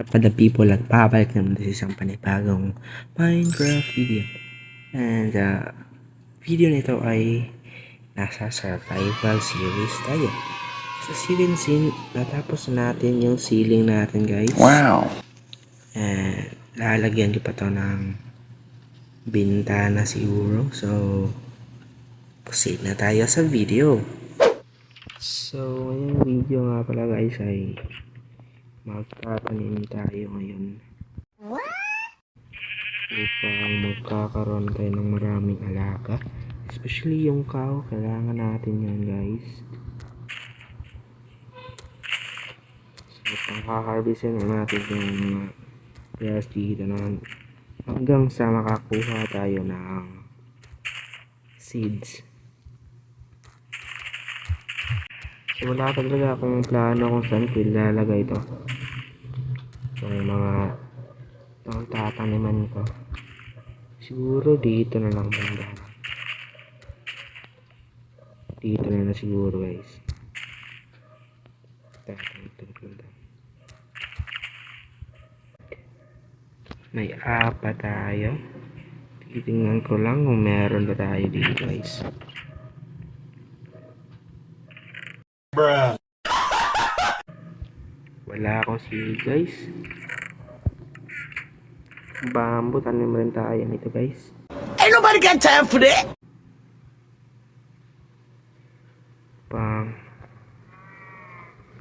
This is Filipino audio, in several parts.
Pada people at pabalik naman sa isang panibagong Minecraft video. And video nito ay nasa survival series tayo. Sa season natapos na natin yung ceiling natin, guys. Wow! And lalagyan ko pa to ng bintana siguro. So proceed na tayo sa video. So ngayong video nga pala, guys, ay magtatanim tayo ngayon upang magkakaroon tayo ng maraming alaga, especially yung cow. Kailangan natin yan, guys. So pangka-harvestin natin yung grass dito na hanggang sa makakuha tayo ng seeds. So wala talaga akong plano kung saan ko ilalagay ito, yung mga itong tataniman ko. Siguro dito na lang banda. Dito na lang siguro, guys. May apat tayo. Titingnan ko lang kung meron ba tayo dito, guys. Bruh. Wala akong seed, guys. Bamboo, tanim rin tayo nito, guys. Ain't nobody got time for that!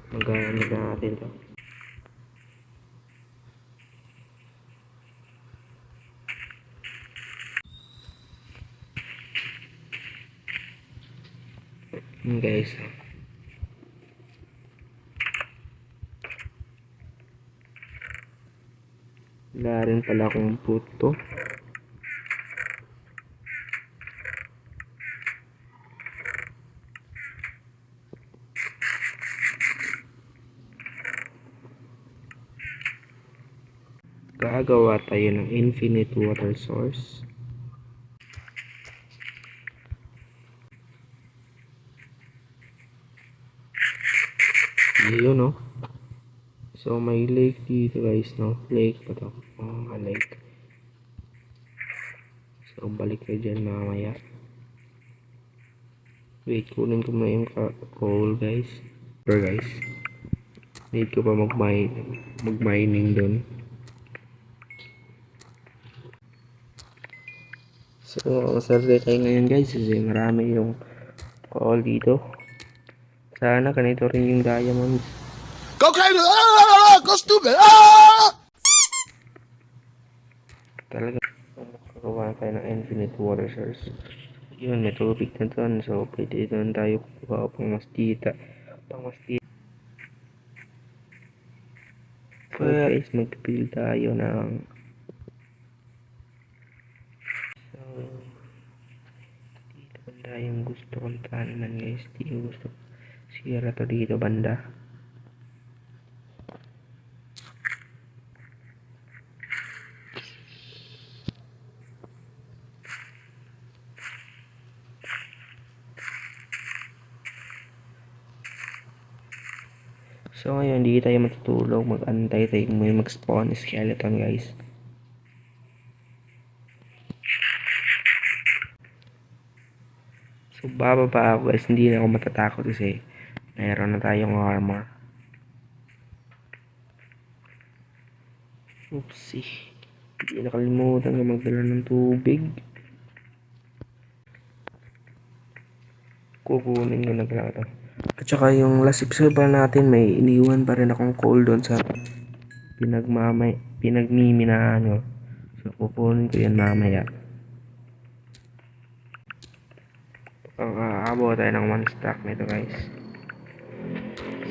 Maggamit natin ito. Guys, wala rin pala akong puto. Gagawa tayo ng infinite water source. Yun, no? So may lake dito, guys, no? Lake pa to. Lake. So balik kayo dyan mamaya. Wait, kunin ko muna yung coal, guys. Pero guys, need ko pa mag-mining dun. So masarap tayo ngayon, guys, kasi marami yung coal dito. Sana ganito rin yung diamonds. Go crazy! Ah! Go stupid! Ah! Talaga makakawa tayo ng infinite water source. Yun, may tubig na doon. So pwede doon tayo kukuha pang mastita. So guys, magpipil tayo ng dito banda yung gusto kong taniman, guys. Di yung gusto sira to dito banda. So ngayon, hindi tayo matutulog. Mag-antay tayo may mag-spawn skeleton, guys. So bababa ako, guys. Hindi na ako matatakot kasi mayroon na tayong armor. Oopsie. Hindi nakalimutan na magdala ng tubig. Kukunin ko na pala ito. At saka yung last episode pa natin, may iniwan pa rin akong coal doon sa pinagmiminahan ko. So kukunin ko yan mamaya. Ang aabot tayo ng 1 stack nito, guys.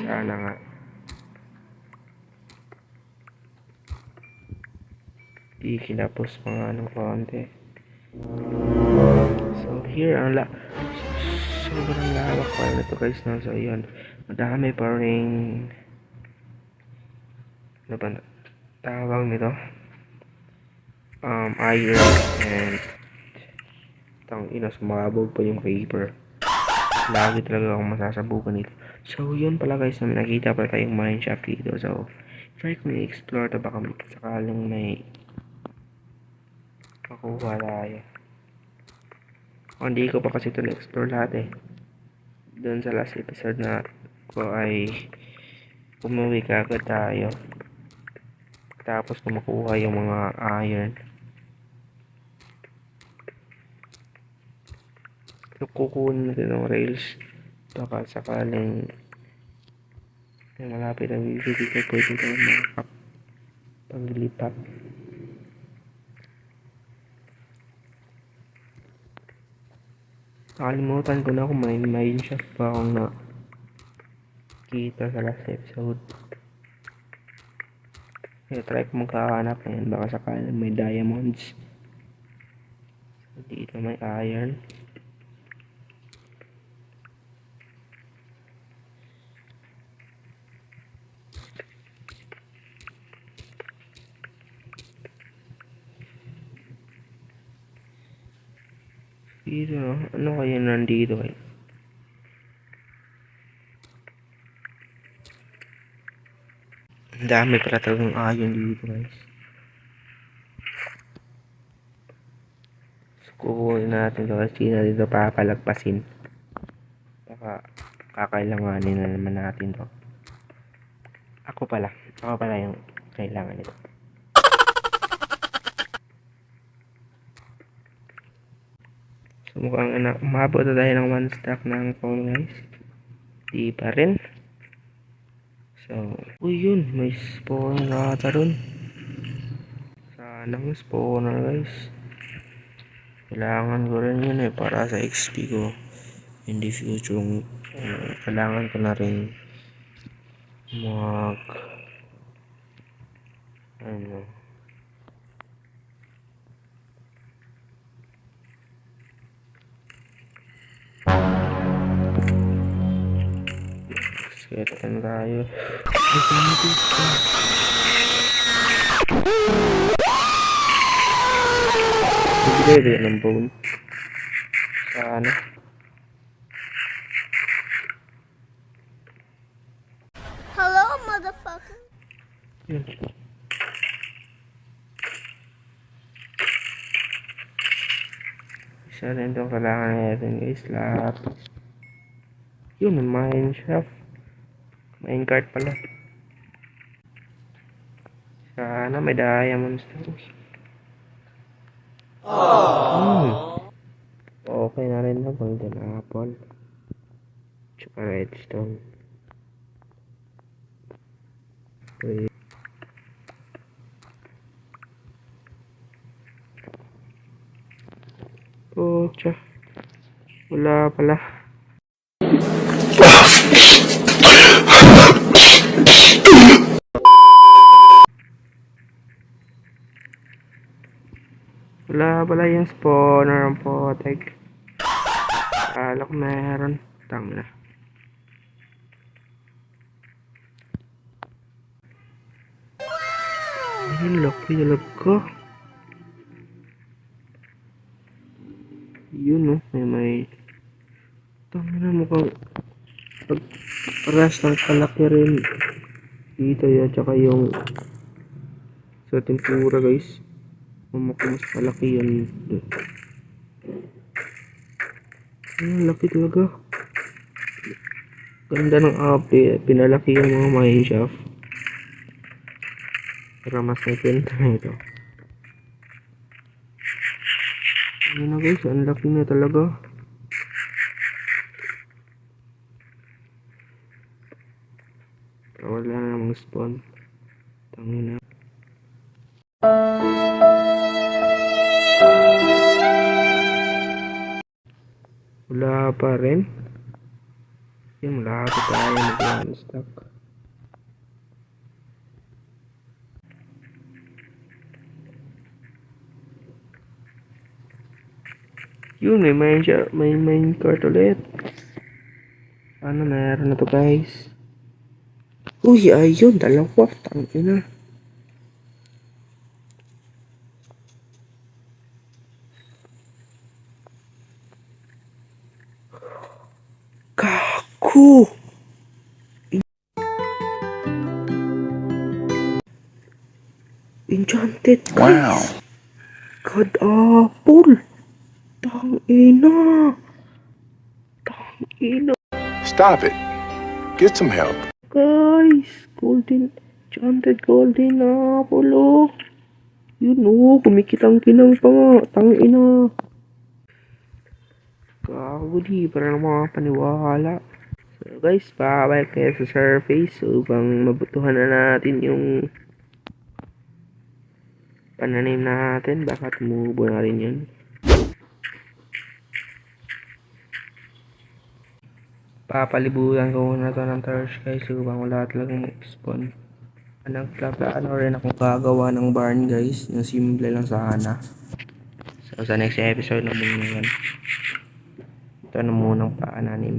Sana nga. Di kinapos mga anong konti. So here ang sobrang lawak pa na ito, guys, no? So yun, madami pa rin ano ba tawag nito, iron, and tang ina, sumabog pa yung paper. Lagi talaga akong masasabukan nito. So yun pala, guys, na nakita pala tayong mineshaft dito. So Try ko i-explore to baka sakaling may makuha tayo. Hindi ko pa kasi ito na-explore lahat eh. Doon sa last episode na ko ay umuwi kagad tayo. Tapos ko makuha yung mga iron. Kukunin natin ng rails. Baka sakaling may malapit ang video dito pwede tayo paglipat. Nakalimutan ko na kung may mineshaft pa akong nakita sa last episode. Kaya try ko magkahanap ngayon baka sakaling may diamonds. So, dito may iron. Dito, ano kaya nandito eh? Ang dami pala talagang iron dito guys. So, kukunin natin ito kasi na dito papalagpasin. Baka kakailanganin na naman natin to. Ako pala yung kailangan nito. So mukhang umabot na tayo ng 1 stack ng coal guys. Di pa rin. So, yun, may spawner na ata ron. Sana may spawner guys. Kailangan ko rin yun eh para sa XP ko. In the future, kailangan ko na rin ano, skeleton tayo. Nagbigay din ng bone. Sana. Hello, motherfucker. Yun. Isa rin itong kailangan natin guys. Lahat. Yun, mineshaft. Minecart pala. Sana may diamonds to. Okay na rin na golden apple. Tsaka redstone. Okay. Tsa. Wala pala. Wala pala yung spawner ng potek. Akala ko meron. Tangina. Ayun, laki talaga. Yun may tangina mukhang pagparas ng kalaki rin dito yan. Tsaka yung sa tempura guys. Mukhang mas malaki yan. Ayun, laki talaga. Ganda ng pinalaki yung mga mineshaft. Para mas nagbenta na ito. Ayun na guys, ang laki na talaga. Pero wala na namang spawn. Tangin na. Wala pa rin. Yung malapit tayo mag-1 stack. Yun, may minecart ulit. Ano, meron na to guys. Uy, ayun, dalawa. Tangina. Kaku! Enchanted Wow. guys. God apple. Tangina. Tangina Stop it. Get some help. guys. Golden. Enchanted golden apple oh. Yun oh. Kumikitang-kinang pa nga. Tangina. Gago di. Para na mga paniwala. So guys, babalik tayo sa surface upang mabutuhan na natin yung pananim natin. Baka tumubo na rin yun. Papalibutan ko muna to ng torch guys upang wala talagang mag-spawn. Nagplano rin akong gagawa ng barn guys. Yung simple lang sana. So sa next episode na muna yan. Ito na munang paananim.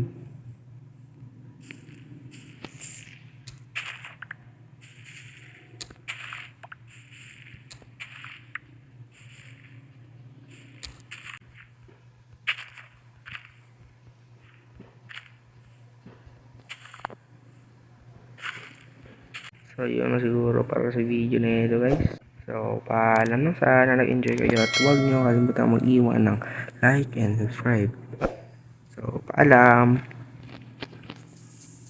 So yun na siguro para sa video na ito guys. So paalam na, sana nag-enjoy kayo at huwag nyo kalimutan mag-iwan ng like and subscribe. So paalam.